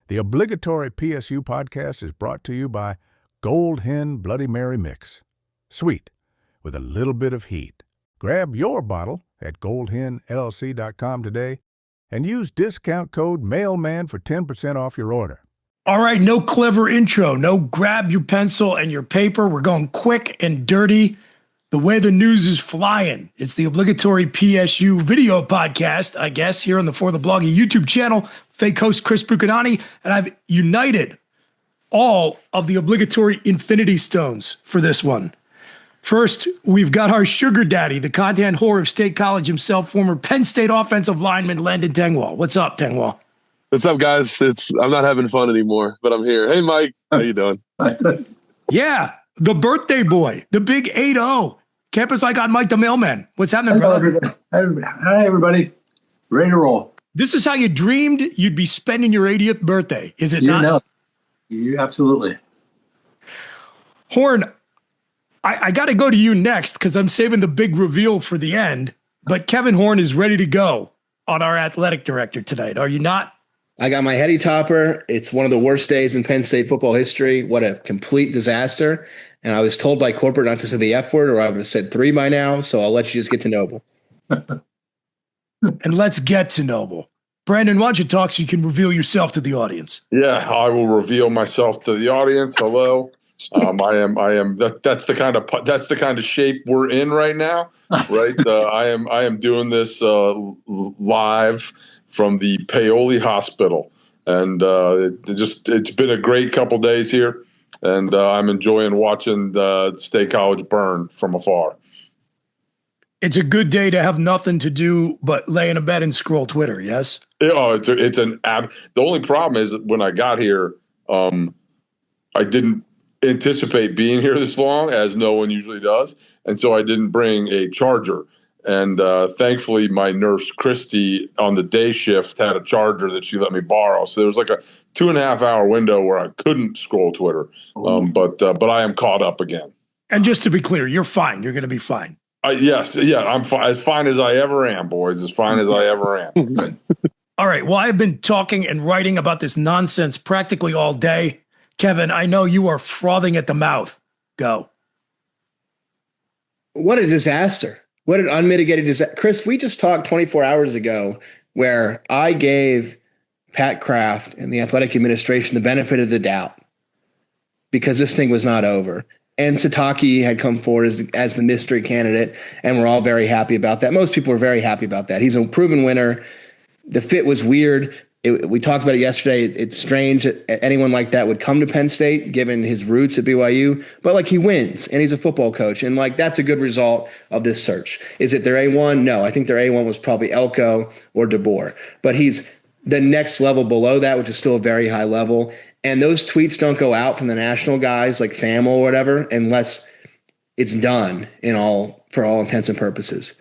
The Obligatory PSU Podcast is brought to you by Gold Hen Bloody Mary Mix. Sweet, with a little bit of heat. Grab your bottle at goldhenllc.com today and use discount code MAILMAN for 10% off your order. All right, no clever intro. No grab your pencil and your paper. We're going quick and dirty. The way the news is flying. It's the Obligatory PSU video podcast, I guess, here on the For the Bloggy YouTube channel. Fake host Chris Buchignani, and I've united all of the obligatory Infinity Stones for this one. First, we've got our sugar daddy, the content whore of State College himself, former Penn State offensive lineman Landon Tengwall. What's up, Tengwall? What's up, guys? I'm not having fun anymore, but I'm here. Hey, Mike. How you doing? Yeah, the birthday boy, the big 8-0. Campus icon Mike The Mailman. What's happening, brother? Hi, everybody. Ready to roll. This is how you dreamed you'd be spending your 80th birthday, is it not? No, you absolutely. Horne, I got to go to you next because I'm saving the big reveal for the end. But Kevin Horne is ready to go on our athletic director tonight. Are you not? I got my heady topper. It's one of the worst days in Penn State football history. What a complete disaster. And I was told by corporate not to say the F word, or I would have said 3 by now. So I'll let you just get to Noble. And let's get to Noble. Brandon, why don't you talk so you can reveal yourself to the audience? Yeah, I will reveal myself to the audience. Hello. I am. That's the kind of shape we're in right now, right? I am doing this live from the Paoli Hospital, and it's been a great couple days here, and I'm enjoying watching the State College burn from afar. It's a good day to have nothing to do but lay in a bed and scroll Twitter. Yes. The only problem is that when I got here, I didn't anticipate being here this long, as no one usually does, and so I didn't bring a charger. And thankfully, my nurse Christy on the day shift had a charger that she let me borrow. So there was like a 2.5 hour window where I couldn't scroll Twitter. But I am caught up again. And just to be clear, you're fine. You're going to be fine. Yes. Yeah. I'm as fine as I ever am, boys. As fine as I ever am. All right. Well, I've been talking and writing about this nonsense practically all day. Kevin, I know you are frothing at the mouth. Go. What a disaster. What an unmitigated disaster. Chris, we just talked 24 hours ago where I gave Pat Kraft and the athletic administration the benefit of the doubt because this thing was not over. And Sikate had come forward as the mystery candidate, and we're all very happy about that. Most people are very happy about that. He's a proven winner. The fit was weird. We talked about it yesterday. It's strange that anyone like that would come to Penn State, given his roots at BYU. But, he wins, and he's a football coach. And, that's a good result of this search. Is it their A1? No. I think their A1 was probably Elko or DeBoer. But he's the next level below that, which is still a very high level. And those tweets don't go out from the national guys like Thamel or whatever unless it's done for all intents and purposes.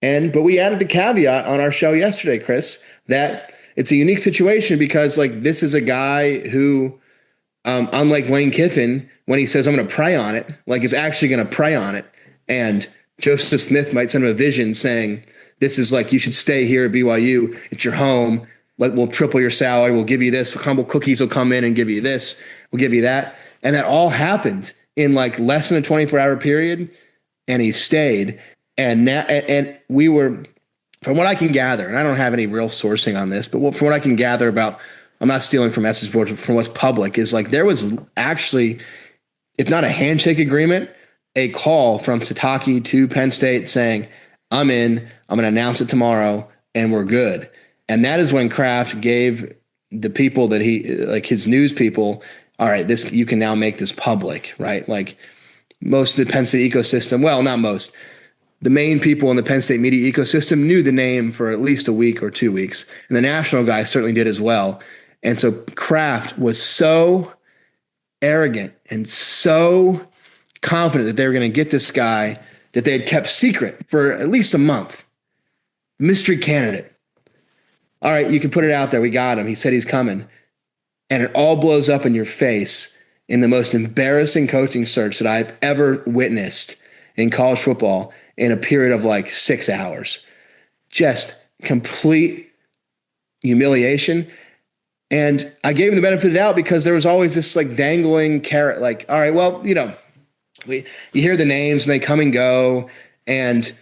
But we added the caveat on our show yesterday, Chris, that it's a unique situation because this is a guy who, unlike Lane Kiffin, when he says I'm going to pray on it, is actually going to pray on it. And Joseph Smith might send him a vision saying, this is you should stay here at BYU. It's your home. We'll triple your salary. We'll give you this. Crumble Cookies will come in and give you this. We'll give you that. And that all happened in less than a 24-hour period. And he stayed. And now, and we were, from what I can gather, and I don't have any real sourcing on this, but from what I can gather about, I'm not stealing from message boards, from what's public, is there was actually, if not a handshake agreement, a call from Sikate to Penn State saying, I'm in, I'm going to announce it tomorrow, and we're good. And that is when Kraft gave the people that his news people, all right, you can now make this public, right? Most of the Penn State ecosystem, well, not most, the main people in the Penn State media ecosystem knew the name for at least a week or 2 weeks. And the national guys certainly did as well. And so Kraft was so arrogant and so confident that they were going to get this guy that they had kept secret for at least a month. Mystery candidate. All right, you can put it out there. We got him. He said he's coming. And it all blows up in your face in the most embarrassing coaching search that I've ever witnessed in college football in a period of 6 hours. Just complete humiliation. And I gave him the benefit of the doubt because there was always this like dangling carrot, like, all right, well, you hear the names and they come and go. And,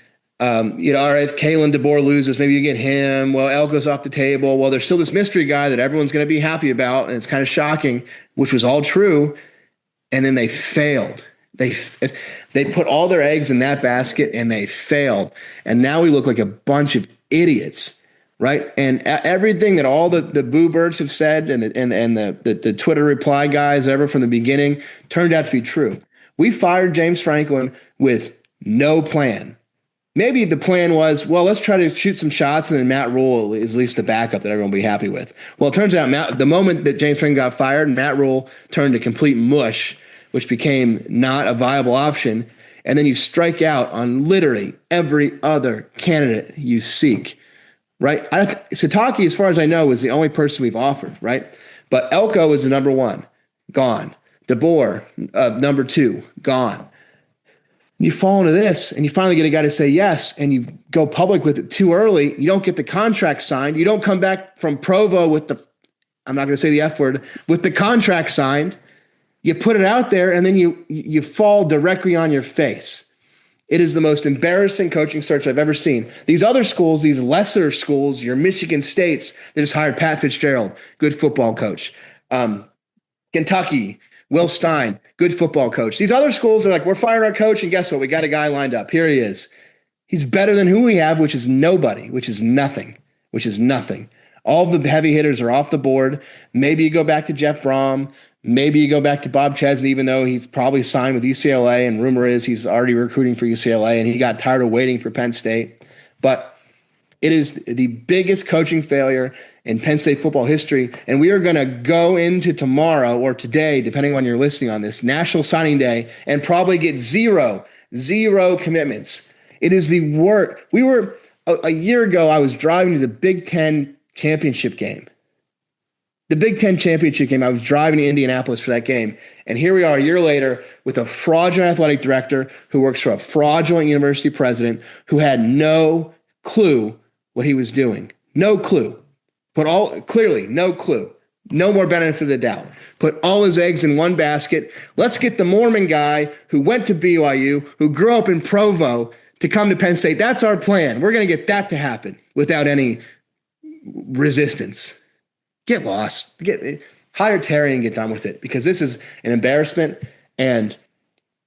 all right, if Kalen DeBoer loses, maybe you get him. Well, Elko's off the table. Well, there's still this mystery guy that everyone's going to be happy about. And it's kind of shocking, which was all true. And then they failed. They put all their eggs in that basket and they failed. And now we look like a bunch of idiots, right? And everything that all the boo birds have said and the Twitter reply guys ever from the beginning turned out to be true. We fired James Franklin with no plan. Maybe the plan was, well, let's try to shoot some shots, and then Matt Rule is at least the backup that everyone will be happy with. Well, it turns out the moment that James Franklin got fired, Matt Rule turned to complete mush, which became not a viable option. And then you strike out on literally every other candidate you seek, right? Sataki, as far as I know, was the only person we've offered, right? But Elko is the number one, gone. DeBoer, number two, gone. You fall into this and you finally get a guy to say yes, and you go public with it too early. You don't get the contract signed. You don't come back from Provo with I'm not going to say the F word, with the contract signed. You put it out there and then you fall directly on your face. It is the most embarrassing coaching search I've ever seen. These other schools, these lesser schools, your Michigan States, they just hired Pat Fitzgerald, good football coach. Kentucky, Will Stein, good football coach. These other schools are like, we're firing our coach, and guess what? We got a guy lined up. Here he is. He's better than who we have, which is nobody, which is nothing. All the heavy hitters are off the board. Maybe you go back to Jeff Brom. Maybe you go back to Bob Chesney, even though he's probably signed with UCLA, and rumor is he's already recruiting for UCLA, and he got tired of waiting for Penn State. But it is the biggest coaching failure in Penn State football history, and we are going to go into tomorrow or today, depending on you're listening on this, National Signing Day, and probably get zero commitments. It is the worst. We were, a year ago, I was driving to the Big Ten championship game. The Big Ten championship game, I was driving to Indianapolis for that game, and here we are a year later with a fraudulent athletic director who works for a fraudulent university president who had no clue what he was doing. No clue. Clearly, no clue. No more benefit of the doubt. Put all his eggs in one basket. Let's get the Mormon guy who went to BYU, who grew up in Provo, to come to Penn State. That's our plan. We're going to get that to happen without any resistance. Get lost. Hire Terry and get done with it, because this is an embarrassment. And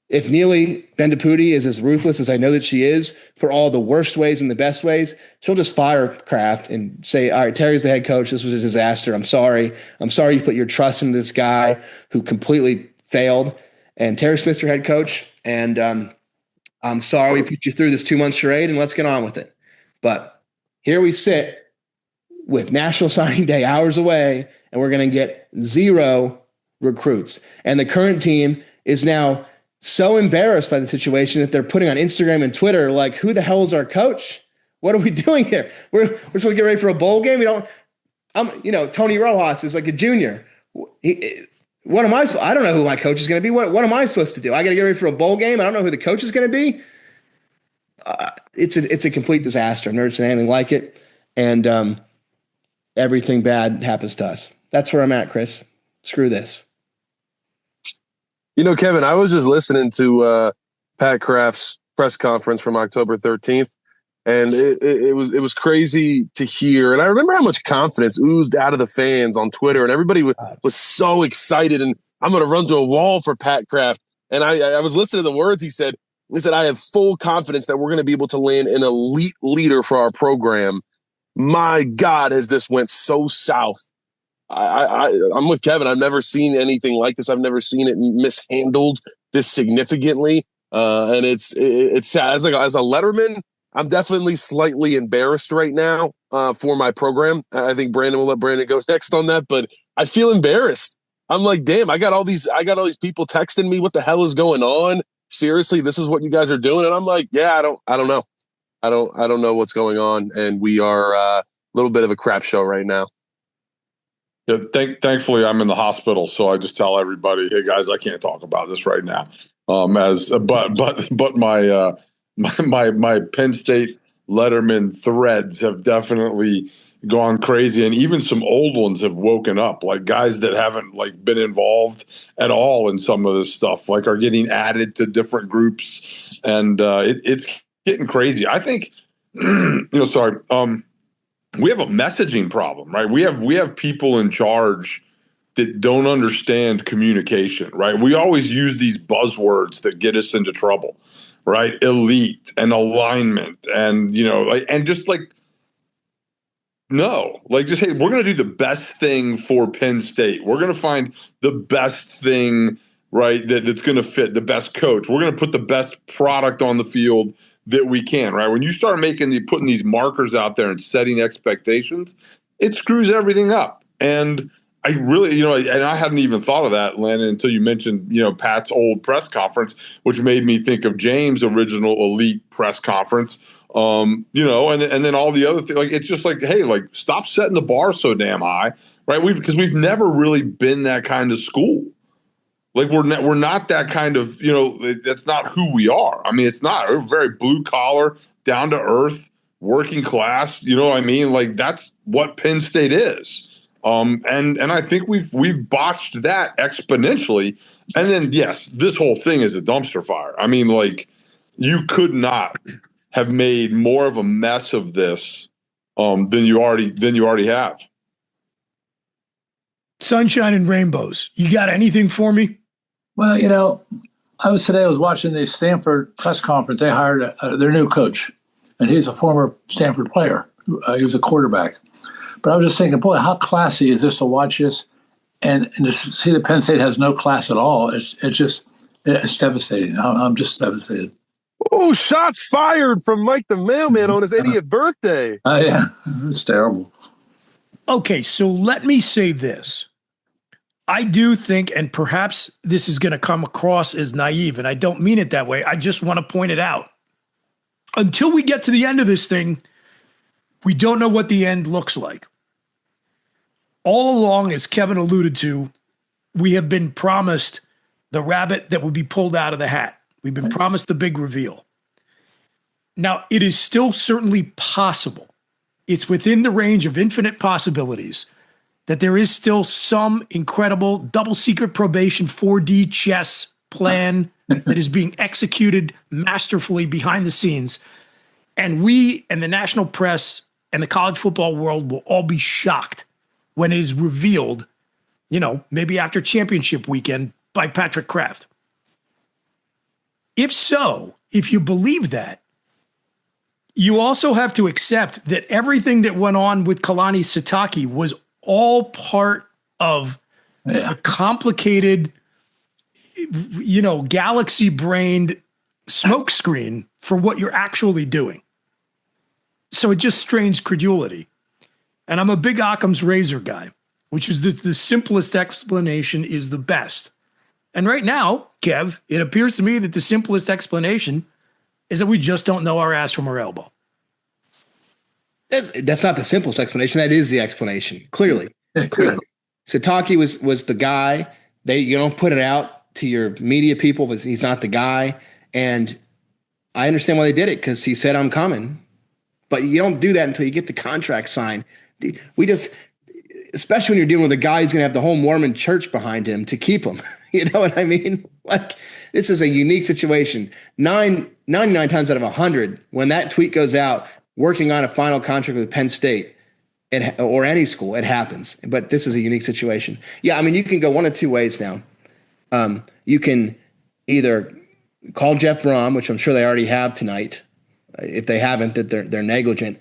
if Neely Bendapudi is as ruthless as I know that she is, for all the worst ways and the best ways, she'll just fire Kraft and say, all right, Terry's the head coach. This was a disaster. I'm sorry you put your trust in this guy who completely failed. And Terry Smith's your head coach. And I'm sorry we put you through this 2-month charade, and let's get on with it. But here we sit with National Signing Day hours away, and we're going to get zero recruits. And the current team is now so embarrassed by the situation that they're putting on Instagram and Twitter, like, who the hell is our coach? What are we doing here? We're supposed to get ready for a bowl game. Tony Rojas is like a junior. What am I? I don't know who my coach is going to be. What am I supposed to do? I got to get ready for a bowl game. I don't know who the coach is going to be. It's a complete disaster. I've never seen anything like it. And everything bad happens to us. That's where I'm at, Chris. Screw this. Kevin, I was just listening to Pat Kraft's press conference from October 13th, and it was crazy to hear. And I remember how much confidence oozed out of the fans on Twitter, and everybody was so excited. And I'm going to run to a wall for Pat Kraft. And I was listening to the words he said. He said, I have full confidence that we're going to be able to land an elite leader for our program. My God, has this went so south. I'm with Kevin. I've never seen anything like this. I've never seen it mishandled this significantly. And it's sad. As a Letterman, I'm definitely slightly embarrassed right now for my program. I think Brandon will let Brandon go next on that, but I feel embarrassed. I'm like, damn, I got all these people texting me. What the hell is going on? Seriously, this is what you guys are doing. And I'm like, yeah, I don't know. I don't know what's going on. And we are a little bit of a crap show right now. Yeah, thankfully, I'm in the hospital, so I just tell everybody, "Hey guys, I can't talk about this right now." But my Penn State Letterman threads have definitely gone crazy, and even some old ones have woken up, like guys that haven't like been involved at all in some of this stuff, like are getting added to different groups, and it's getting crazy. I think, sorry, we have a messaging problem, right? We have people in charge that don't understand communication, right? We always use these buzzwords that get us into trouble, right? Elite and alignment, and and just like, no, like just, hey, we're going to do the best thing for Penn State. We're going to find the best thing, right, that's going to fit the best coach. We're going to put the best product on the field that we can, right? When you start putting these markers out there and setting expectations, it screws everything up. And I really, and I hadn't even thought of that, Landon, until you mentioned, Pat's old press conference, which made me think of James' original elite press conference. And then all the other things, like, it's just like, hey, like, stop setting the bar so damn high, right? Because we've never really been that kind of school. Like, we're not that kind of, that's not who we are. I mean, it's not. We're very blue collar, down to earth, working class. You know what I mean? Like, that's what Penn State is. And I think we've botched that exponentially. And then, yes, this whole thing is a dumpster fire. I mean, like, you could not have made more of a mess of this than you already have. Sunshine and rainbows. You got anything for me? Well, I was watching the Stanford press conference. They hired their new coach, and he's a former Stanford player. He was a quarterback. But I was just thinking, boy, how classy is this to watch this, and to see that Penn State has no class at all. It's devastating. I'm just devastated. Oh, shots fired from Mike the Mailman on his 80th birthday. Oh, yeah. It's terrible. Okay, so let me say this. I do think, and perhaps this is going to come across as naive, and I don't mean it that way. I just want to point it out. Until we get to the end of this thing, we don't know what the end looks like. All along, as Kevin alluded to, we have been promised the rabbit that would be pulled out of the hat. We've been promised the big reveal. Now, it is still certainly possible. It's within the range of infinite possibilities that there is still some incredible double secret probation 4D chess plan that is being executed masterfully behind the scenes. And we and the national press and the college football world will all be shocked when it is revealed, maybe after championship weekend by Patrick Kraft. If so, if you believe that, you also have to accept that everything that went on with Kalani Sikate was all part of a complicated, galaxy-brained smokescreen for what you're actually doing. So it just strains credulity. And I'm a big Occam's razor guy, which is the simplest explanation is the best. And right now, Kev, it appears to me that the simplest explanation is that we just don't know our ass from our elbow. That's not the simplest explanation. That is the explanation. Clearly. Sikate was the guy. You don't put it out to your media people, but he's not the guy. And I understand why they did it, because he said, I'm coming. But you don't do that until you get the contract signed. Especially when you're dealing with a guy who's going to have the whole Mormon church behind him to keep him. You know what I mean? Like, this is a unique situation. 99 times out of 100, when that tweet goes out, working on a final contract with Penn State or any school, it happens. But this is a unique situation. Yeah, I mean, you can go one of two ways now. You can either call Jeff Brom, which I'm sure they already have tonight. If they haven't, that they're negligent.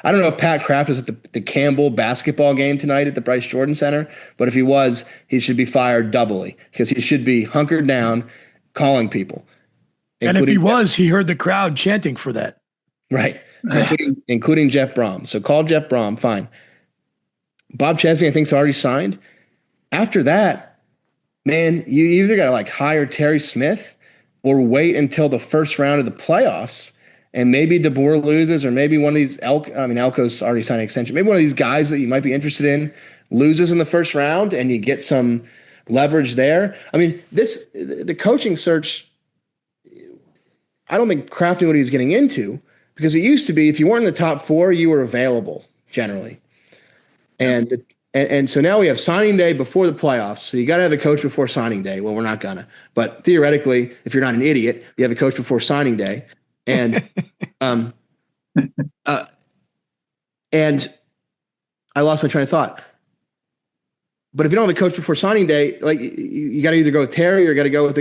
I don't know if Pat Kraft was at the Campbell basketball game tonight at the Bryce Jordan Center, but if he was, he should be fired doubly, because he should be hunkered down, calling people. And if he was, he heard the crowd chanting for that. Right, including Jeff Brom. So call Jeff Brom, fine. Bob Chesney, I think, is already signed. After that, man, you either got to hire Terry Smith or wait until the first round of the playoffs. And maybe DeBoer loses, or maybe one of these Elko's already signed an extension. Maybe one of these guys that you might be interested in loses in the first round, and you get some leverage there. I mean, the coaching search, I don't think Kraft knew what he was getting into, because it used to be if you weren't in the top four, you were available generally. And so now we have signing day before the playoffs. So you got to have a coach before signing day. Well, we're not gonna, but theoretically, if you're not an idiot, you have a coach before signing day. And, and I lost my train of thought. But if you don't have a coach before signing day, like you got to either go with Terry or got to go with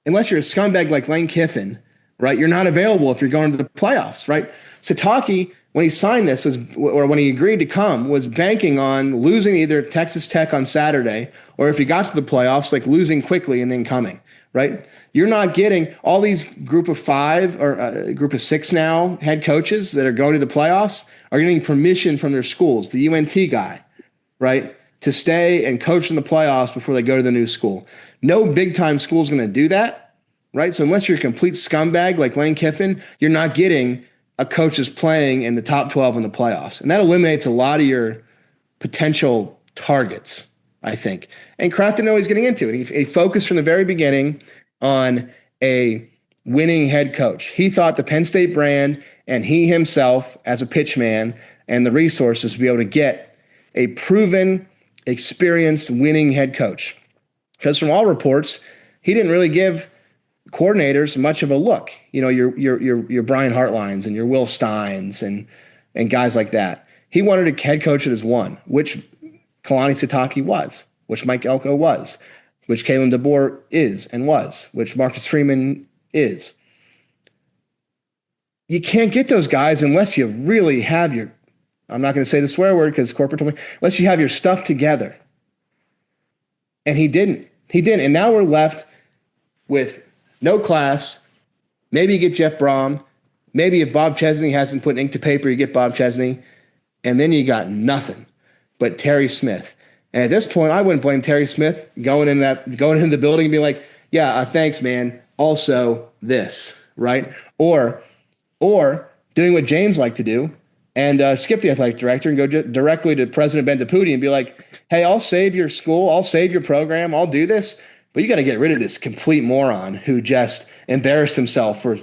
unless you're a scumbag like Lane Kiffin, right? You're not available if you're going to the playoffs, right? Sitake, when he signed this or when he agreed to come, was banking on losing either Texas Tech on Saturday, or if he got to the playoffs, like losing quickly and then coming, right? You're not getting all these group of 5 or group of 6 now head coaches that are going to the playoffs are getting permission from their schools, the UNT guy, right, to stay and coach in the playoffs before they go to the new school. No big-time school is going to do that, right? So unless you're a complete scumbag like Lane Kiffin, you're not getting a coach is playing in the top 12 in the playoffs. And that eliminates a lot of your potential targets, I think. And Kraft didn't know he was getting into it. He focused from the very beginning on a winning head coach. He thought the Penn State brand and he himself as a pitchman and the resources to be able to get a proven, experienced, winning head coach. Because from all reports, he didn't really give coordinators much of a look. You know, your Brian Hartlines and your Will Steins and guys like that. He wanted a head coach that has won, which Kalani Sikate was, which Mike Elko was, which Kalen DeBoer is and was, which Marcus Freeman is. You can't get those guys unless you really have your, I'm not going to say the swear word because corporate told me, unless you have your stuff together. And he didn't. And now we're left with no class. Maybe you get Jeff Brom. Maybe if Bob Chesney hasn't put ink to paper, you get Bob Chesney. And then you got nothing but Terry Smith. And at this point, I wouldn't blame Terry Smith going into the building and be like, yeah, thanks, man. Also this, right? Or doing what James liked to do and skip the athletic director and go directly to President Bendapudi and be like, hey, I'll save your school. I'll save your program. I'll do this. But you got to get rid of this complete moron who just embarrassed himself for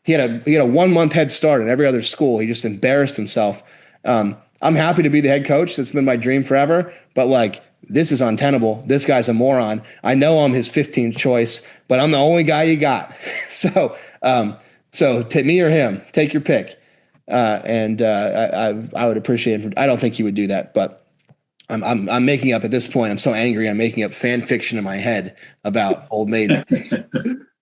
he had a 1 month head start at every other school. He just embarrassed himself. I'm happy to be the head coach. That's been my dream forever. But like, this is untenable. This guy's a moron. I know I'm his 15th choice, but I'm the only guy you got. So take me or him. Take your pick. I would appreciate it. I don't think he would do that, but I'm making up at this point. I'm so angry. I'm making up fan fiction in my head about Old Maiden.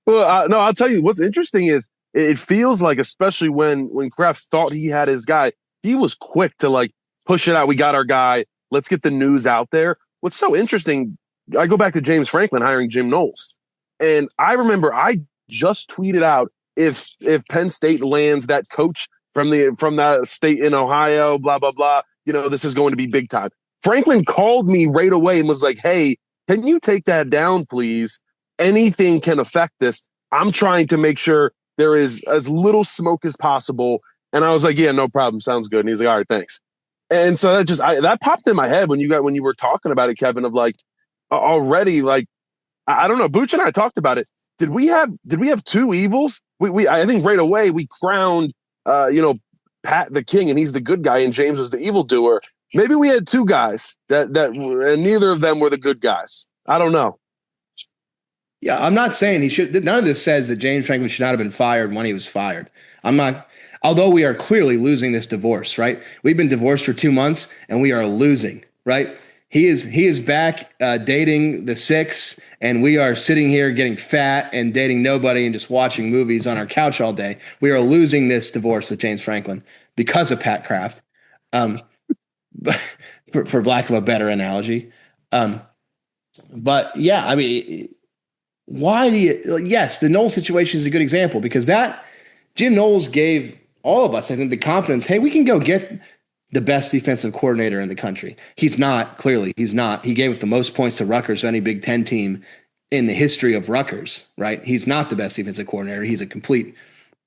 Well, no, I'll tell you what's interesting is it feels like, especially when Kraft thought he had his guy, he was quick to like push it out. We got our guy. Let's get the news out there. What's so interesting, I go back to James Franklin hiring Jim Knowles. And I remember I just tweeted out if Penn State lands that coach from that state in Ohio, blah, blah, blah, this is going to be big time. Franklin called me right away and was like, hey, can you take that down, please? Anything can affect this. I'm trying to make sure there is as little smoke as possible. And I was like, yeah, no problem. Sounds good. And he's like, all right, thanks. And so that popped in my head when you were talking about it, Kevin, of like already, like, I don't know. Booch and I talked about it. Did we have two evils? I think right away we crowned, Pat the king and he's the good guy and James was the evildoer. Maybe we had two guys that and neither of them were the good guys. I don't know. Yeah, I'm not saying he should. None of this says that James Franklin should not have been fired when he was fired. I'm not. Although we are clearly losing this divorce, right? We've been divorced for 2 months and we are losing, right? He is back dating the 6, and we are sitting here getting fat and dating nobody and just watching movies on our couch all day. We are losing this divorce with James Franklin because of Pat Kraft, for lack of a better analogy. But yeah, I mean, why do you? Yes, the Knowles situation is a good example because that Jim Knowles gave all of us, I think, the confidence. Hey, we can go get the best defensive coordinator in the country. He's not, clearly. He's not. He gave up the most points to Rutgers of any Big Ten team in the history of Rutgers, right? He's not the best defensive coordinator. He's a complete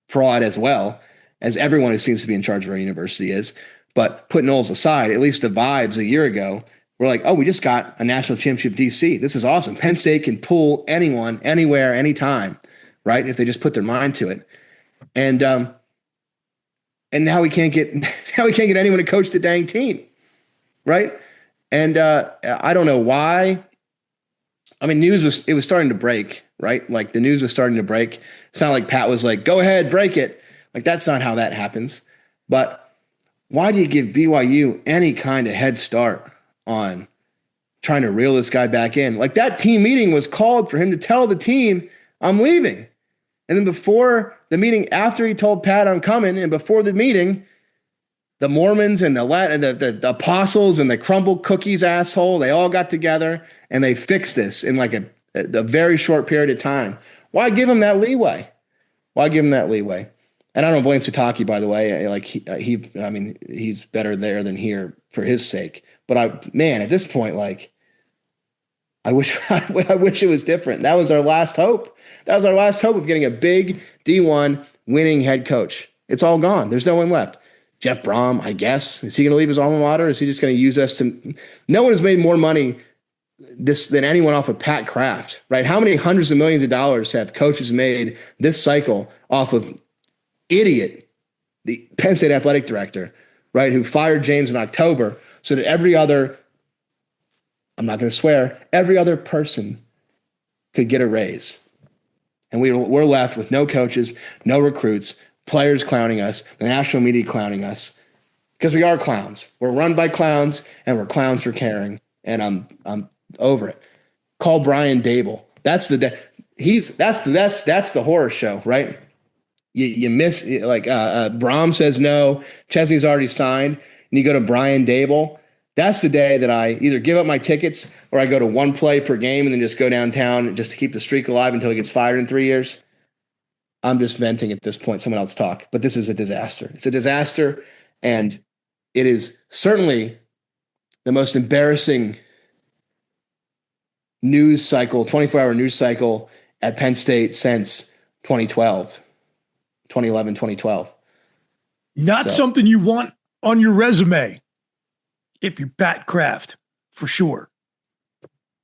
fraud as well, as everyone who seems to be in charge of our university is. But put Knowles aside, at least the vibes a year ago were like, oh, we just got a national championship DC. This is awesome. Penn State can pull anyone, anywhere, anytime, right? If they just put their mind to it. And now we can't get anyone to coach the dang team, right? And I don't know why. I mean, it was starting to break, right? Like the news was starting to break. It's not like Pat was like, go ahead, break it. Like that's not how that happens. But why do you give BYU any kind of head start on trying to reel this guy back in? Like that team meeting was called for him to tell the team, I'm leaving. And then before the meeting, after he told Pat I'm coming, and before the meeting, the Mormons and the apostles and the crumble cookies asshole, they all got together and they fixed this in like a very short period of time. Why give him that leeway? Why give him that leeway? And I don't blame Sataki, by the way. Like he's better there than here for his sake. But at this point, like, I wish it was different. That was our last hope. That was our last hope of getting a big D1 winning head coach. It's all gone. There's no one left. Jeff Brom, I guess. Is he going to leave his alma mater? Is he just going to use us to? No one has made more money than anyone off of Pat Kraft, right? How many hundreds of millions of dollars have coaches made this cycle off of idiot, the Penn State athletic director, right, who fired James in October so that every other, I'm not going to swear, every other person could get a raise. And we're left with no coaches, no recruits, players clowning us, the national media clowning us, because we are clowns. We're run by clowns, and we're clowns for caring. And I'm over it. Call Brian Dable. That's the horror show, right? You miss, like Brom says no, Chesney's already signed, and you go to Brian Dable. That's the day that I either give up my tickets or I go to one play per game and then just go downtown just to keep the streak alive until he gets fired in 3 years. I'm just venting at this point. Someone else talk. But this is a disaster. It's a disaster, and it is certainly the most embarrassing news cycle, 24-hour news cycle at Penn State since 2011, 2012. Not something you want on your resume if you're Pat Kraft, for sure.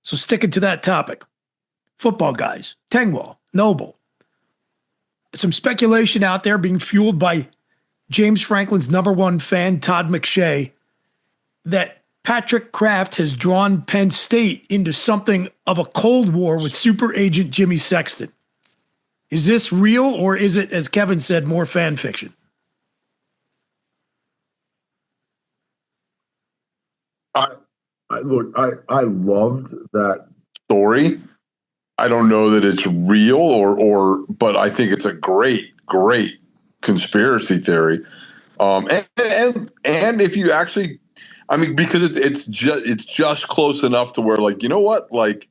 So sticking to that topic. Football guys, Tengwall, Noble. Some speculation out there being fueled by James Franklin's number one fan, Todd McShay, that Patrick Kraft has drawn Penn State into something of a Cold War with super agent Jimmy Sexton. Is this real, or is it, as Kevin said, more fan fiction? I loved that story. I don't know that it's real but I think it's a great conspiracy theory. And if you actually, I mean, because it's just close enough to where, like, you know what, like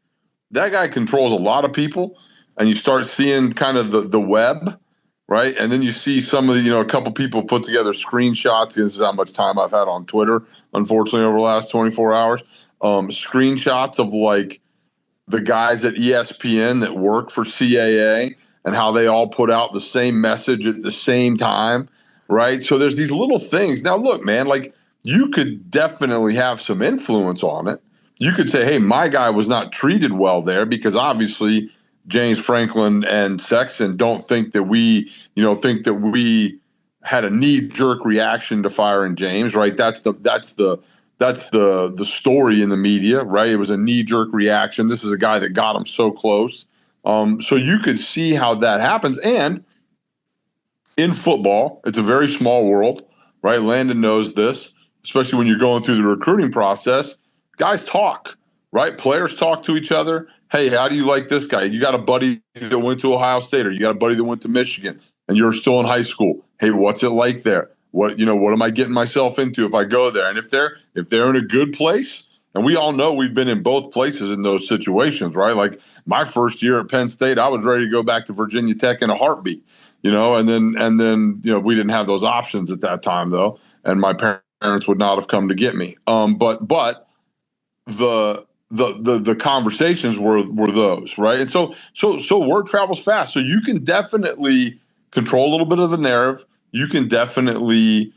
that guy controls a lot of people, and you start seeing kind of the web, right? And then you see some of the, a couple people put together screenshots. This is how much time I've had on Twitter, unfortunately, over the last 24 hours. Screenshots of like the guys at ESPN that work for CAA and how they all put out the same message at the same time, right? So there's these little things. Now, look, man, like you could definitely have some influence on it. You could say, hey, my guy was not treated well there because obviously James Franklin and Sexton don't think that we had a knee-jerk reaction to firing James, right? That's the story in the media, right? It was a knee-jerk reaction. This is a guy that got him so close. So you could see how that happens. And in football, it's a very small world, right? Landon knows this, especially when you're going through the recruiting process. Guys talk, right? Players talk to each other. Hey, how do you like this guy? You got a buddy that went to Ohio State, or you got a buddy that went to Michigan, and you're still in high school. Hey, what's it like there? What am I getting myself into if I go there? And if they're in a good place, and we all know we've been in both places in those situations, right? Like my first year at Penn State, I was ready to go back to Virginia Tech in a heartbeat, and then we didn't have those options at that time though, and my parents would not have come to get me. But the conversations were those, right? And so word travels fast. So you can definitely control a little bit of the narrative. You can definitely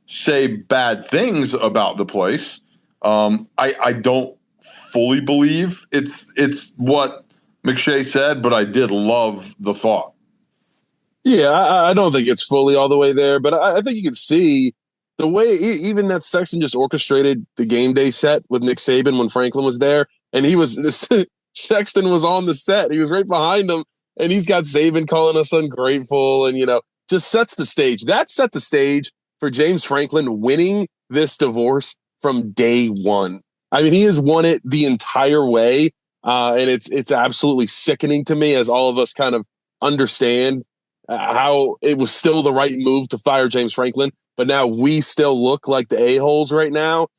say bad things about the place. I don't fully believe it's what McShay said, but I did love the thought. Yeah, I don't think it's fully all the way there, but I think you can see the way even that Sexton just orchestrated the game day set with Nick Saban when Franklin was there, and Sexton was on the set. He was right behind him, and he's got Saban calling us ungrateful, and just sets the stage. That set the stage for James Franklin winning this divorce from day one. I mean, he has won it the entire way, and it's absolutely sickening to me as all of us kind of understand how it was still the right move to fire James Franklin, but now we still look like the a-holes right now.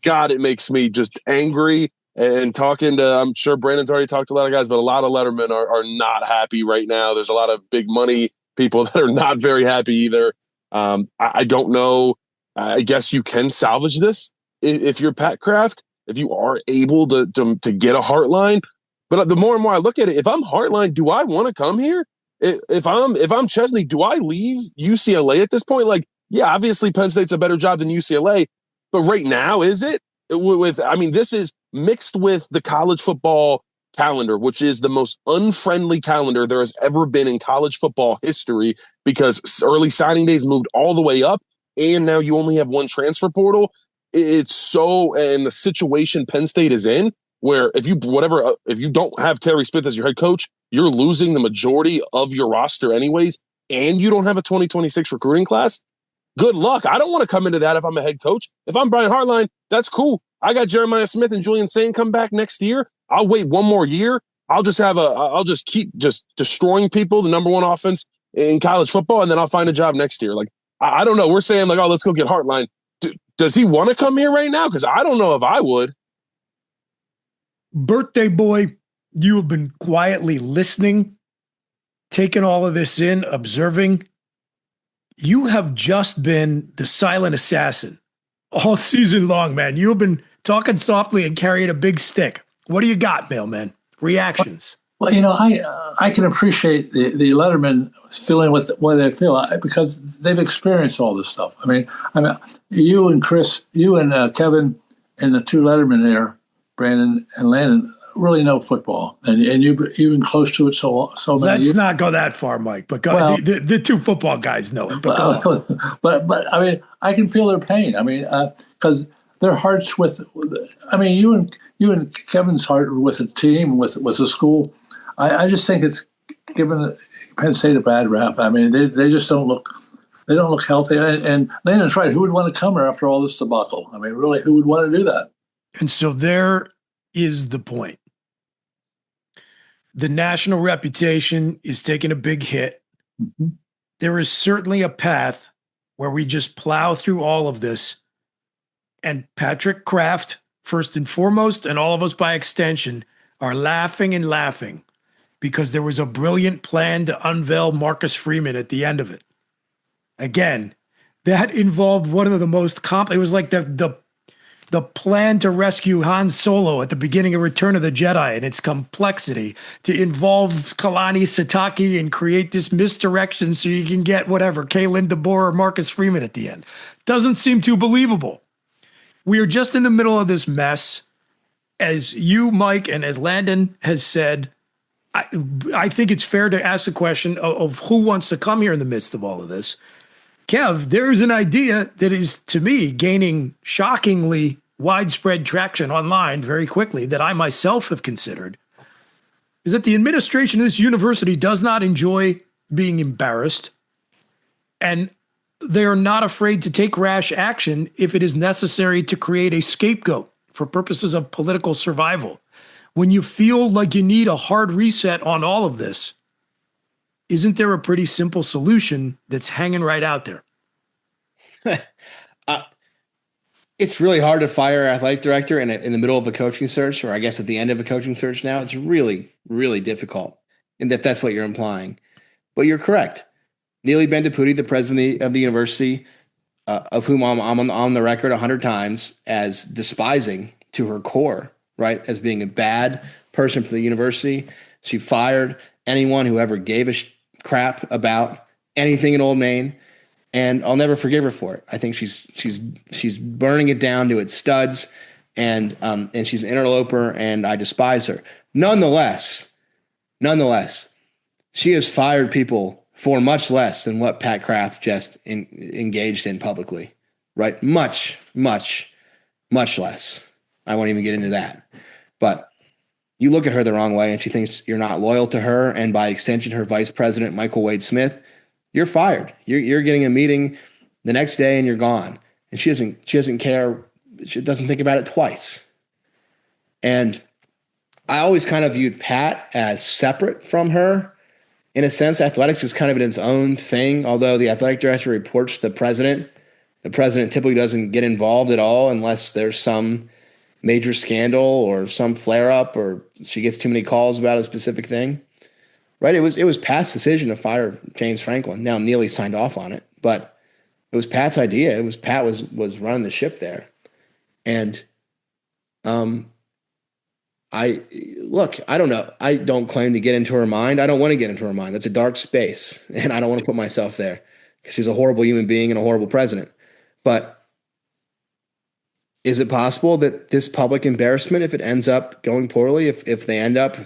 God, it makes me just angry. And talking to, I'm sure Brandon's already talked to a lot of guys, but a lot of Lettermen are not happy right now. There's a lot of big money people that are not very happy either. I don't know. I guess you can salvage this if you're Pat Kraft, if you are able to get a Heartline. But the more and more I look at it, if I'm Heartline, do I want to come here? If I'm Chesney, do I leave UCLA at this point? Like, yeah, obviously Penn State's a better job than UCLA, but right now, is it? This is mixed with the college football calendar, which is the most unfriendly calendar there has ever been in college football history, because early signing days moved all the way up, and now you only have one transfer portal. It's so, and the situation Penn State is in, where if you don't have Terry Smith as your head coach, you're losing the majority of your roster anyways, and you don't have a 2026 recruiting class. Good luck. I don't want to come into that if I'm a head coach. If I'm Brian Hartline, that's cool. I got Jeremiah Smith and Julian Sain come back next year. I'll wait one more year. I'll just keep destroying people, the number one offense in college football, and then I'll find a job next year. Like, I don't know. We're saying like, oh, let's go get Hartline. Does he want to come here right now? Because I don't know if I would. Birthday boy, you have been quietly listening, taking all of this in, observing. You have just been the silent assassin all season long, man. You have been talking softly and carrying a big stick. What do you got, Mailman? Reactions? Well, I can appreciate the Letterman feeling what they feel because they've experienced all this stuff. I mean, you and Chris, you and Kevin, and the two Lettermen there, Brandon and Landon, really know football, and you've been close to it so many. Let's not go that far, Mike. But the two football guys know it. But I mean, I can feel their pain. I mean, because their hearts with. I mean, you and Kevin's heart with the team, with the school. I just think it's given Penn State a bad rap. I mean, they just don't look. They don't look healthy. And Landon's right. Who would want to come here after all this debacle? I mean, really, who would want to do that? And so there is the point. The national reputation is taking a big hit. Mm-hmm. There is certainly a path where we just plow through all of this. And Patrick Kraft, first and foremost, and all of us by extension, are laughing and laughing because there was a brilliant plan to unveil Marcus Freeman at the end of it. Again, that involved one of the most it was like the plan to rescue Han Solo at the beginning of Return of the Jedi and its complexity to involve Kalani Sikate and create this misdirection so you can get whatever, Kalen DeBoer or Marcus Freeman at the end. Doesn't seem too believable. We are just in the middle of this mess. As you, Mike, and as Landon has said, I think it's fair to ask the question of who wants to come here in the midst of all of this. Kev, there's an idea that is, to me, gaining shockingly widespread traction online very quickly that I myself have considered, is that the administration of this university does not enjoy being embarrassed, and they are not afraid to take rash action if it is necessary to create a scapegoat for purposes of political survival. When you feel like you need a hard reset on all of this, isn't there a pretty simple solution that's hanging right out there? It's really hard to fire an athletic director in the middle of a coaching search, or I guess at the end of a coaching search now. It's really, really difficult, and if that's what you're implying. But you're correct. Neely Bendapudi, the president of the university, of whom I'm on the record 100 times as despising to her core, right, as being a bad person for the university. She fired anyone who ever gave a crap about anything in Old Main, and I'll never forgive her for it. I think she's burning it down to its studs, and she's an interloper, and I despise her. Nonetheless, she has fired people for much less than what Pat Kraft just engaged in publicly, right? Much, much, much less. I won't even get into that. But you look at her the wrong way and she thinks you're not loyal to her, and by extension, her vice president, Michael Wade Smith, you're fired. You're getting a meeting the next day and you're gone. And she doesn't care. She doesn't think about it twice. And I always kind of viewed Pat as separate from her. In a sense, athletics is kind of its own thing. Although the athletic director reports to the president typically doesn't get involved at all unless there's some major scandal or some flare-up or she gets too many calls about a specific thing. Right? It was Pat's decision to fire James Franklin. Now Neely signed off on it, but it was Pat's idea. Pat was running the ship there. And I don't know. I don't claim to get into her mind. I don't want to get into her mind. That's a dark space, and I don't want to put myself there because she's a horrible human being and a horrible president. But is it possible that this public embarrassment, if it ends up going poorly, if they end up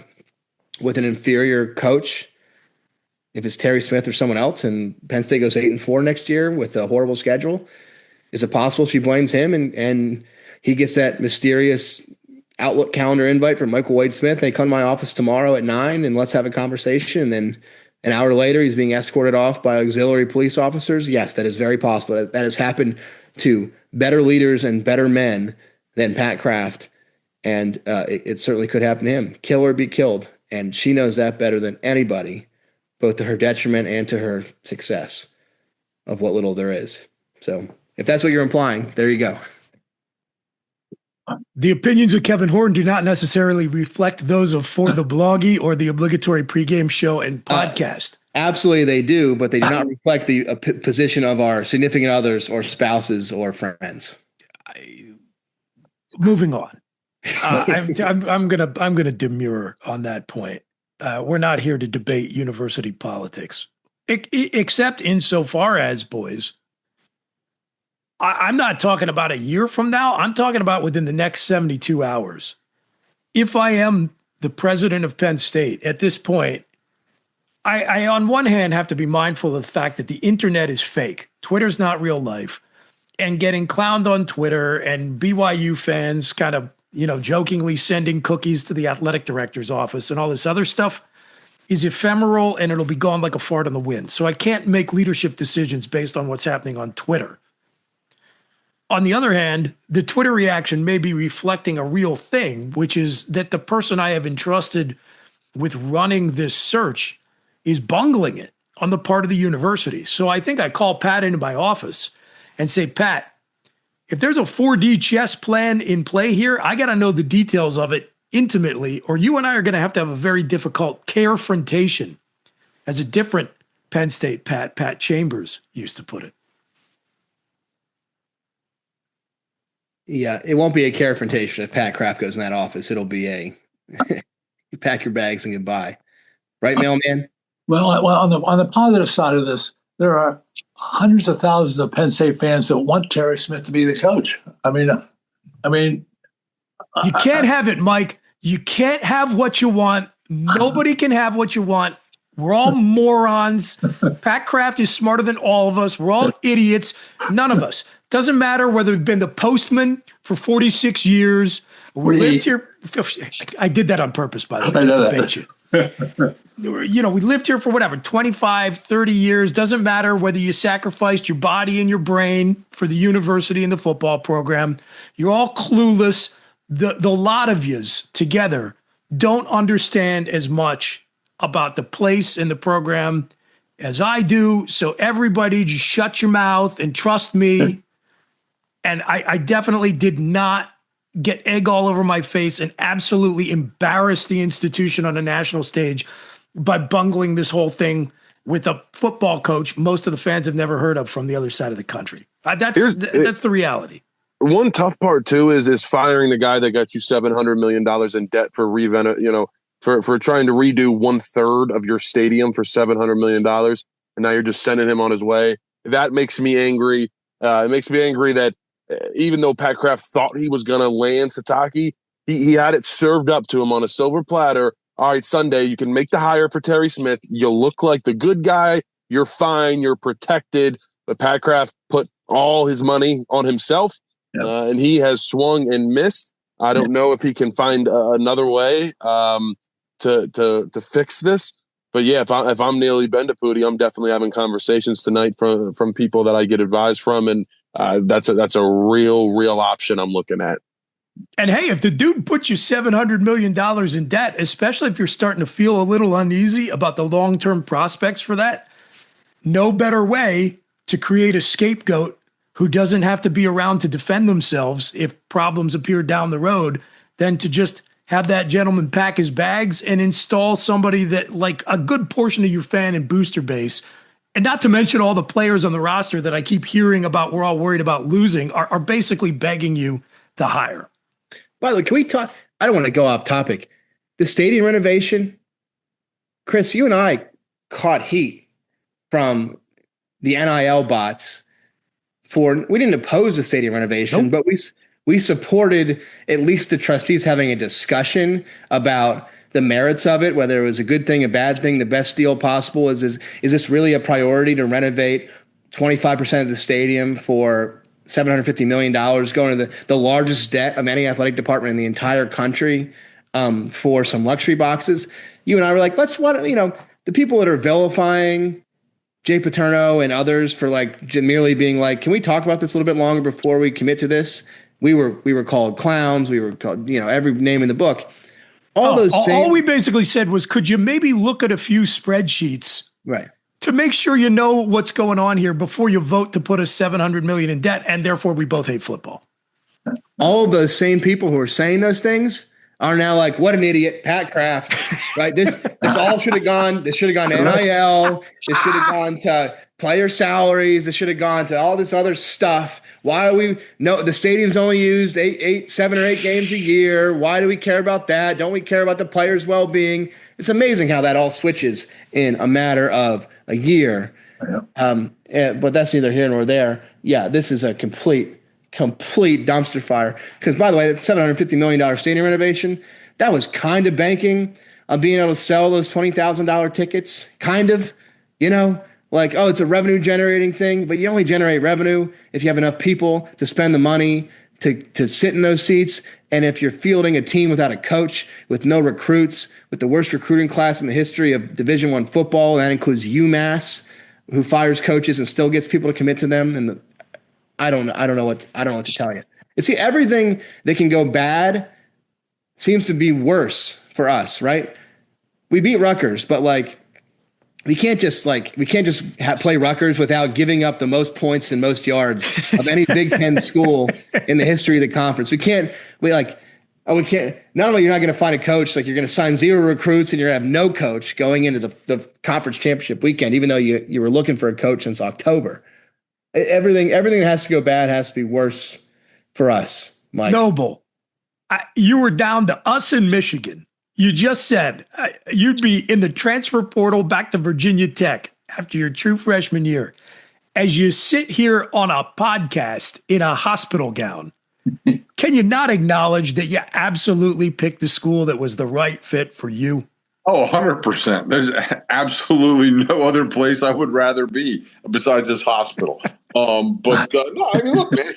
with an inferior coach, if it's Terry Smith or someone else, and Penn State goes 8-4 next year with a horrible schedule, is it possible she blames him and he gets that mysterious Outlook calendar invite from Michael Wade Smith? They come to my office tomorrow at 9 and let's have a conversation. And then an hour later, he's being escorted off by auxiliary police officers. Yes, that is very possible. That has happened to better leaders and better men than Pat Kraft. And it certainly could happen to him. Kill or be killed. And she knows that better than anybody, both to her detriment and to her success of what little there is. So if that's what you're implying, there you go. The opinions of Kevin Horne do not necessarily reflect those of For the Bloggy or the Obligatory Pregame Show and Podcast. Absolutely they do, but they do not reflect the position of our significant others or spouses or friends. Moving on. I'm gonna demur on that point. We're not here to debate university politics, except insofar as, boys, I'm not talking about a year from now. I'm talking about within the next 72 hours. If I am the president of Penn State at this point, I on one hand have to be mindful of the fact that the internet is fake. Twitter's not real life. And getting clowned on Twitter and BYU fans kind of, jokingly sending cookies to the athletic director's office and all this other stuff is ephemeral and it'll be gone like a fart on the wind. So I can't make leadership decisions based on what's happening on Twitter. On the other hand, the Twitter reaction may be reflecting a real thing, which is that the person I have entrusted with running this search is bungling it on the part of the university. So I think I call Pat into my office and say, Pat, if there's a 4D chess plan in play here, I got to know the details of it intimately, or you and I are going to have a very difficult carefrontation, as a different Penn State Pat Chambers used to put it. Yeah, it won't be a carefrontation if Pat Kraft goes in that office. It'll be a you pack your bags and goodbye. Right, mailman? Well, on the positive side of this, there are hundreds of thousands of Penn State fans that want Terry Smith to be the coach. I mean, you can't have it, Mike. You can't have what you want. Nobody can have what you want. We're all morons. Pat Kraft is smarter than all of us. We're all idiots. None of us. Doesn't matter whether we've been the postman for 46 years. We lived here. I did that on purpose, by the way. I know that. We lived here for whatever, 25, 30 years. Doesn't matter whether you sacrificed your body and your brain for the university and the football program. You're all clueless. The lot of yous together don't understand as much about the place and the program as I do. So everybody just shut your mouth and trust me. And I definitely did not get egg all over my face and absolutely embarrass the institution on a national stage by bungling this whole thing with a football coach most of the fans have never heard of from the other side of the country. That's the reality. One tough part too is firing the guy that got you $700 million in debt for for trying to redo 1/3 of your stadium for $700 million, and now you're just sending him on his way. That makes me angry. It makes me angry that even though Pat Kraft thought he was going to land Sataki, he had it served up to him on a silver platter. All right, Sunday, you can make the hire for Terry Smith. You'll look like the good guy. You're fine. You're protected. But Pat Kraft put all his money on himself, and he has swung and missed. I don't know if he can find another way to fix this. But yeah, if I'm Neely Bendapudi, I'm definitely having conversations tonight from people that I get advice from, and that's a real option I'm looking at. And hey, if the dude puts you $700 million in debt, especially if you're starting to feel a little uneasy about the long-term prospects for that, no better way to create a scapegoat who doesn't have to be around to defend themselves if problems appear down the road than to just have that gentleman pack his bags and install somebody that, like, a good portion of your fan and booster base, and not to mention all the players on the roster that I keep hearing about, we're all worried about losing, are basically begging you to hire. By the way, can we talk? I don't want to go off topic. The stadium renovation, Chris, you and I caught heat from the NIL bots we didn't oppose the stadium renovation, but we supported at least the trustees having a discussion about the merits of it, whether it was a good thing, a bad thing, the best deal possible. Is this really a priority to renovate 25% of the stadium for $750 million, going to the largest debt of any athletic department in the entire country for some luxury boxes? You and I were like, the people that are vilifying Jay Paterno and others for like merely being like, can we talk about this a little bit longer before we commit to this? We were called clowns. We were called, every name in the book. All we basically said was, could you maybe look at a few spreadsheets, right, to make sure you know what's going on here before you vote to put us $700 million in debt, and therefore we both hate football. All those same people who are saying those things are now like, what an idiot, Pat Kraft, right? This all should have gone. This should have gone to NIL. This should have gone to player salaries. This should have gone to all this other stuff. Why are we? No, the stadium's only used 7 or 8 games a year. Why do we care about that? Don't we care about the players' well-being? It's amazing how that all switches in a matter of a year. But that's neither here nor there. Yeah, this is a complete dumpster fire. Because, by the way, that $750 million stadium renovation, that was kind of banking on being able to sell those $20,000 tickets. Kind of, like, oh, it's a revenue generating thing, but you only generate revenue if you have enough people to spend the money to sit in those seats. And if you're fielding a team without a coach, with no recruits, with the worst recruiting class in the history of Division I football, and that includes UMass, who fires coaches and still gets people to commit to them. And I don't know what to tell you. See, everything that can go bad seems to be worse for us, right? We beat Rutgers, but like we can't just play Rutgers without giving up the most points and most yards of any Big Ten school in the history of the conference. We can't. Not only you're not going to find a coach, like you're going to sign 0 recruits and you're going to have no coach going into the conference championship weekend, even though you were looking for a coach since October. Everything that has to go bad has to be worse for us, Mike. Noble, you were down to us in Michigan. You just said you'd be in the transfer portal back to Virginia Tech after your true freshman year. As you sit here on a podcast in a hospital gown, can you not acknowledge that you absolutely picked the school that was the right fit for you? Oh, 100%. There's absolutely no other place I would rather be besides this hospital. No, I mean, look, man,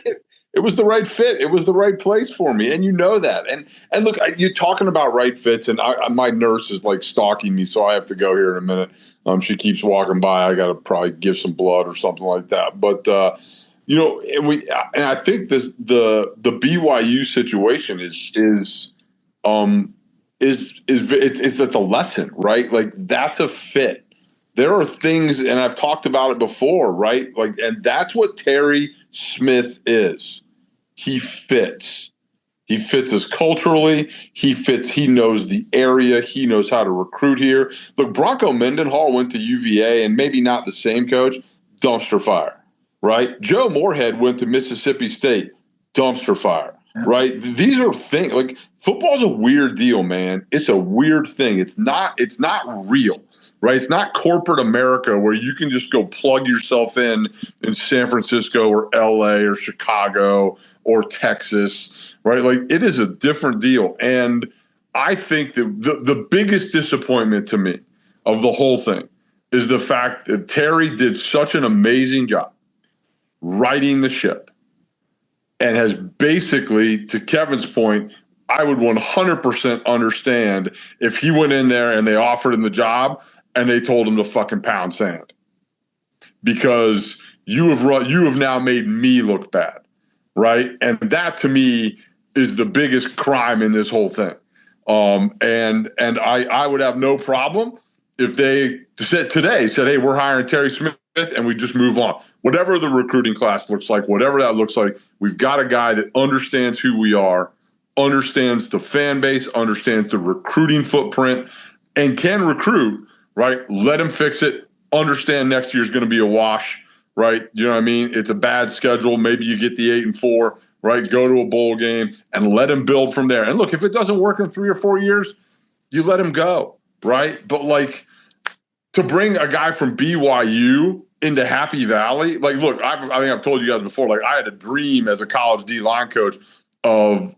it was the right fit. It was the right place for me, and you know that. And look, you're talking about right fits, and my nurse is like stalking me, so I have to go here in a minute. She keeps walking by. I got to probably give some blood or something like that. But and I think the BYU situation is it's a lesson, right? Like that's a fit. There are things, and I've talked about it before, right? Like, and that's what Terry Smith is. He fits. He fits us culturally. He fits. He knows the area. He knows how to recruit here. Look, Bronco Mendenhall went to UVA, and maybe not the same coach. Dumpster fire, right? Joe Moorhead went to Mississippi State. Dumpster fire, right? These are things like football's a weird deal, man. It's a weird thing. It's not real. Right? It's not corporate America where you can just go plug yourself in San Francisco or LA or Chicago or Texas, right? Like it is a different deal. And I think that the biggest disappointment to me of the whole thing is the fact that Terry did such an amazing job righting the ship and has basically, to Kevin's point, I would 100% understand if he went in there and they offered him the job and they told him to fucking pound sand, because you have now made me look bad, right? And that to me is the biggest crime in this whole thing. And I would have no problem if they said, hey, we're hiring Terry Smith, and we just move on. Whatever the recruiting class looks like, whatever that looks like, we've got a guy that understands who we are, understands the fan base, understands the recruiting footprint, and can recruit, right? Let him fix it. Understand next year's going to be a wash, right? You know what I mean? It's a bad schedule. Maybe you get the 8-4, right? Go to a bowl game and let him build from there. And look, if it doesn't work in 3 or 4 years, you let him go, right? But like, to bring a guy from BYU into Happy Valley, like, look, I think I've told you guys before, like, I had a dream as a college D-line coach of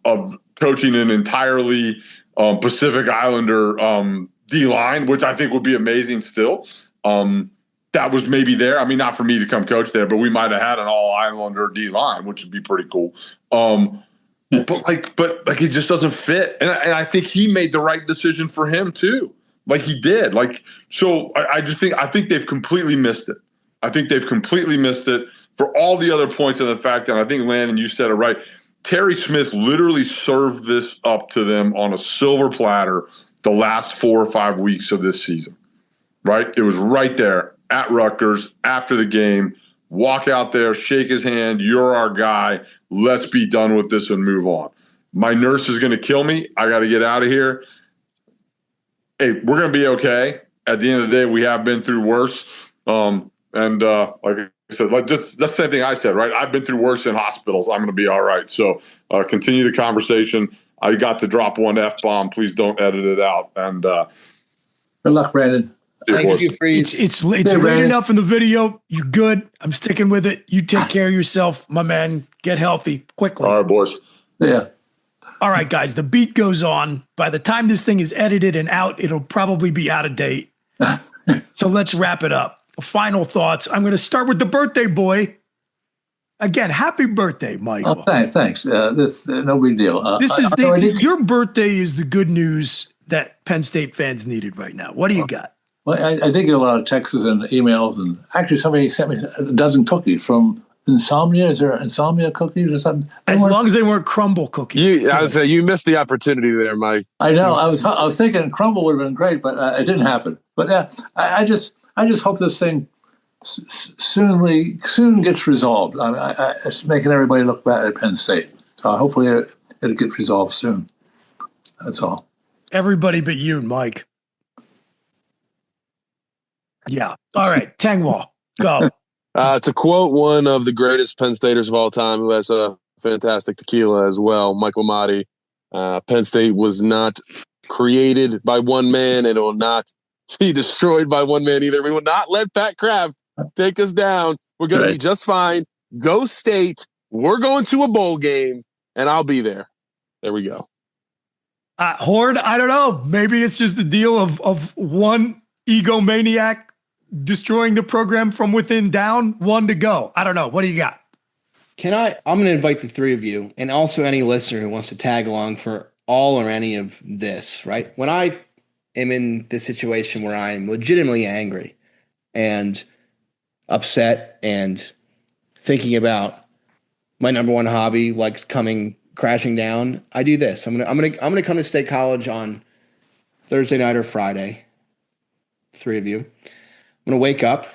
coaching an entirely Pacific Islander D-line, which I think would be amazing still. That was maybe there. I mean, not for me to come coach there, but we might have had an all-Islander D-line, which would be pretty cool. But it just doesn't fit. And I think he made the right decision for him too. Like, he did. Like, so I think they've completely missed it. I think they've completely missed it for all the other points, and the fact that I think, Landon, you said it right. Terry Smith literally served this up to them on a silver platter the last 4 or 5 weeks of this season, right? It was right there at Rutgers after the game. Walk out there, shake his hand. You're our guy. Let's be done with this and move on. My nurse is going to kill me. I got to get out of here. Hey, we're going to be okay. At the end of the day, we have been through worse. Like I said, like, just that's the same thing I said, right? I've been through worse in hospitals. I'm going to be all right. So continue the conversation. I got to drop one F-bomb. Please don't edit it out. And good luck, Brandon. Thank you, Freeze. It's late enough in the video. You're good. I'm sticking with it. You take care of yourself, my man. Get healthy quickly. All right, boys. Yeah. All right, guys. The beat goes on. By the time this thing is edited and out, it'll probably be out of date. So let's wrap it up. Final thoughts. I'm going to start with the birthday boy. Again, happy birthday, Michael. Oh, thanks. This no big deal. Your birthday is the good news that Penn State fans needed right now. What do you got? Well, I did get a lot of texts and emails, and actually somebody sent me a dozen cookies from Insomnia. Is there Insomnia cookies or something? As long as they weren't crumble cookies. I would say you missed the opportunity there, Mike. I know. I was thinking crumble would have been great, but it didn't happen. But yeah, I just hope this thing soon gets resolved. It's making everybody look bad at Penn State. So hopefully it'll get resolved soon. That's all. Everybody but you, Mike. Yeah. All right. Tengwall, go. To quote one of the greatest Penn Staters of all time, who has a fantastic tequila as well, Michael Motti, Penn State was not created by one man, and it will not be destroyed by one man either. We will not let Pat Kraft take us down. We're going to be just fine. Go State. We're going to a bowl game, and I'll be there. There we go. Horde, I don't know. Maybe it's just the deal of one egomaniac destroying the program from within down, one to go. I don't know. What do you got? I'm going to invite the three of you, and also any listener who wants to tag along for all or any of this, right? When I am in this situation where I am legitimately angry and upset and thinking about my number one hobby, like coming crashing down, I do this. I'm gonna come to State College on Thursday night or Friday. Three of you. I'm going to wake up.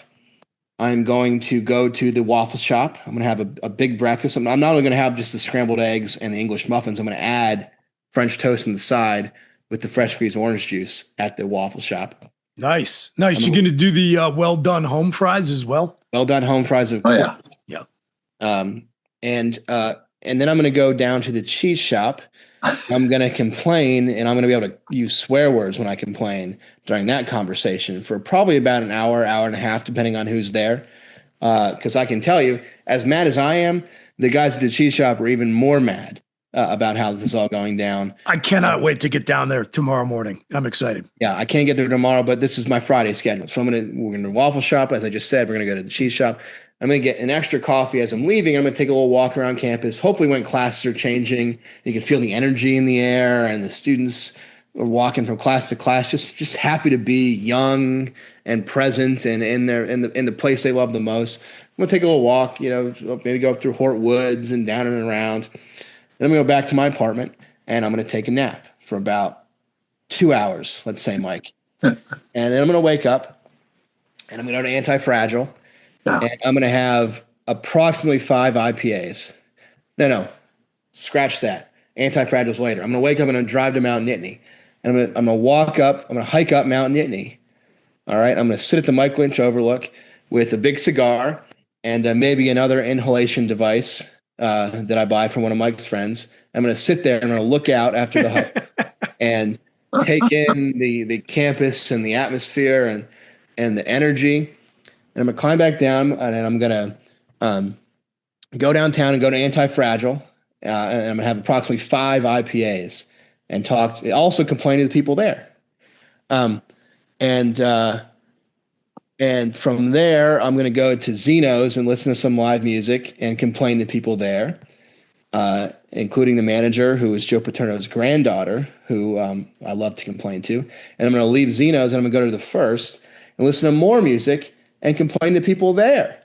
I'm going to go to the waffle shop. I'm going to have a big breakfast. I'm not only going to have just the scrambled eggs and the English muffins. I'm going to add French toast on the side with the fresh squeezed orange juice at the waffle shop. Nice. You're going to do the well done home fries as well? Well done home fries. Yeah. And then I'm going to go down to the cheese shop. I'm going to complain, and I'm going to be able to use swear words when I complain during that conversation for probably about an hour and a half, depending on who's there. Because I can tell you, as mad as I am, the guys at the cheese shop are even more mad about how this is all going down. I cannot wait to get down there tomorrow morning. I'm excited. Yeah, I can't get there tomorrow, but this is my Friday schedule. So we're going to waffle shop, as I just said. We're going to go to the cheese shop. I'm going to get an extra coffee as I'm leaving. I'm going to take a little walk around campus. Hopefully when classes are changing, you can feel the energy in the air and the students are walking from class to class, just happy to be young and present and in the place they love the most. I'm going to take a little walk, maybe go up through Hort Woods and down and around. Then I'm going to go back to my apartment and I'm going to take a nap for about 2 hours, let's say, Mike. And then I'm going to wake up and I'm going to go to Anti-Fragile. Yeah. And I'm going to have approximately 5 IPAs. No, scratch that. Anti-Fragile's later. I'm going to wake up and I'm going to drive to Mount Nittany. And I'm going to walk up, I'm going to hike up Mount Nittany. All right. I'm going to sit at the Mike Lynch Overlook with a big cigar and maybe another inhalation device that I buy from one of Mike's friends. I'm going to sit there and I'm going to look out after the hike and take in the campus and the atmosphere and the energy. And I'm going to climb back down and I'm going to go downtown and go to Anti-Fragile. And I'm going to have approximately 5 IPAs and also complain to the people there. And from there, I'm going to go to Zeno's and listen to some live music and complain to people there, including the manager, who is Joe Paterno's granddaughter, who I love to complain to. And I'm going to leave Zeno's and I'm going to go to the First and listen to more music and complain to people there.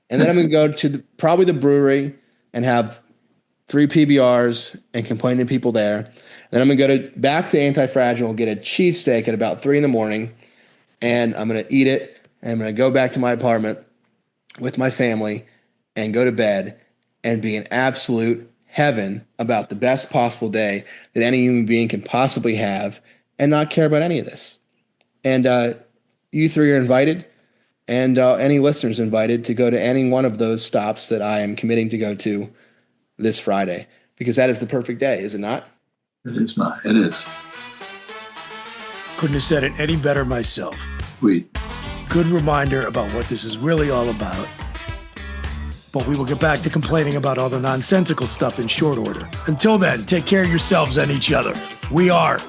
And then I'm going to go to probably the brewery and have 3 PBRs and complain to people there. Then I'm going to go back to Anti-Fragile, get a cheesesteak at about 3 a.m, and I'm going to eat it. And I'm going to go back to my apartment with my family and go to bed and be in absolute heaven about the best possible day that any human being can possibly have and not care about any of this. And you 3 are invited, and any listeners invited to go to any one of those stops that I am committing to go to this Friday, because that is the perfect day, is it not? It is not. It is. Couldn't have said it any better myself. Sweet. Good reminder about what this is really all about. But we will get back to complaining about all the nonsensical stuff in short order. Until then, take care of yourselves and each other. We are